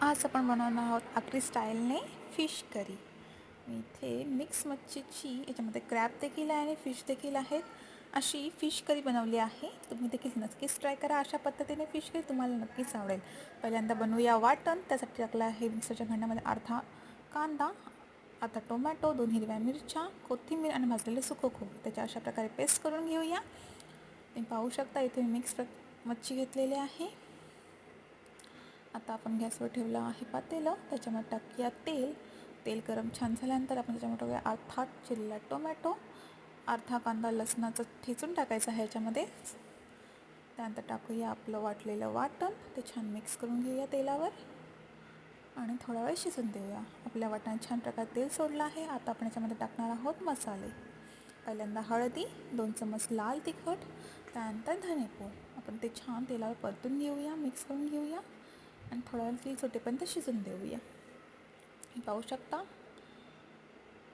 आज आपण बनवणार आहोत आगरी स्टाईलने फिश करी. मी इथे मिक्स मच्छीची याच्यामध्ये क्रॅब देखील आहे आणि फिश देखील आहेत अशी फिश करी बनवली आहे. तुम्ही देखील नक्कीच ट्राय करा. अशा पद्धतीने फिश करी तुम्हाला नक्कीच आवडेल. पहिल्यांदा बनवूया वाटण. त्यासाठी टाकलं आहे मिक्सरच्या भांड्यामध्ये अर्धा कांदा, अर्धा टोमॅटो, 2 हिरव्या मिरच्या, कोथिंबीर आणि भाजलेले सुकं खोबरं. त्याच्या अशा प्रकारे पेस्ट करून घेऊया. तुम्ही पाहू शकता इथे मिक्स मच्छी घेतलेली आहे. आता आपण गॅसवर ठेवलं आहे पातेलं. त्याच्यामध्ये टाकूया तेल. तेल गरम छान झाल्यानंतर आपण त्याच्यामध्ये टाकूया अर्धा चिरलेला टोमॅटो, अर्धा कांदा लसणाचं ठेचून टाकायचं आहे याच्यामध्ये. त्यानंतर टाकूया आपलं वाटलेलं वाटण. ते छान मिक्स करून घेऊया तेलावर आणि थोडा वेळ शिजून देऊया. आपल्या वाटणाने छान प्रकारे तेल सोडलं आहे. आता आपण याच्यामध्ये टाकणार आहोत मसाले. पहिल्यांदा हळदी, 2 चमच लाल तिखट, त्यानंतर धनेपूड. आपण ते छान तेलावर परतून घेऊया, मिक्स करून घेऊया आणि थोडा वेळ तेल सुटेपर्यंत शिजून देऊया. पाहू शकता.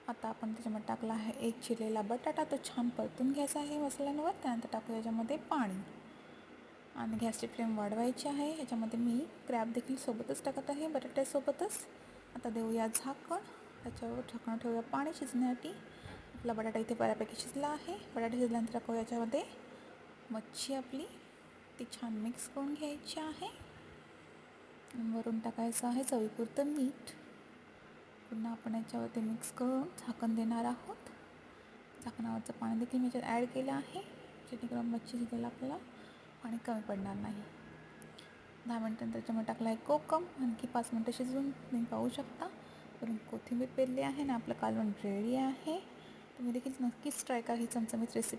आता आपण त्याच्यामध्ये टाकला आहे एक चिरलेला बटाटा. तो छान परतून घ्यायचा आहे मसाल्यांवर. त्यानंतर टाकूया याच्यामध्ये पाणी आणि गॅसची फ्लेम वाढवायची आहे. याच्यामध्ये मी क्रॅब देखील सोबतच टाकत आहे बटाट्यासोबतच. आता देऊया झाकण. त्याच्यावर झाकण ठेवूया पाणी शिजण्यासाठी. आपला बटाटा इथे बऱ्यापैकी शिजला आहे. बटाटा शिजल्यानंतर टाकूया याच्यामध्ये मच्छी आपली. ती छान मिक्स करून घ्यायची आहे. वरून टाकायचं आहे चवीपुरतं मीठ. पुन्हा आपण याच्यावरती मिक्स करून झाकण देणार आहोत. झाकणावरचं पाणी देखील मी याच्यात ॲड केलं आहे जेणेकरून मच्छी शिजायला आपल्याला पाणी कमी पडणार नाही. 10 मिनिटांनंतर त्याच्यामध्ये टाकला आहे कोकम. आणखी 5 मिनिटं शिजवून तुम्ही पाहू शकता. वरून कोथिंबीर पेरली आहे आणि आपलं कालवण रेडी आहे. तुम्ही देखील नक्कीच ट्राय करा ही चमचमीत रेसिपी.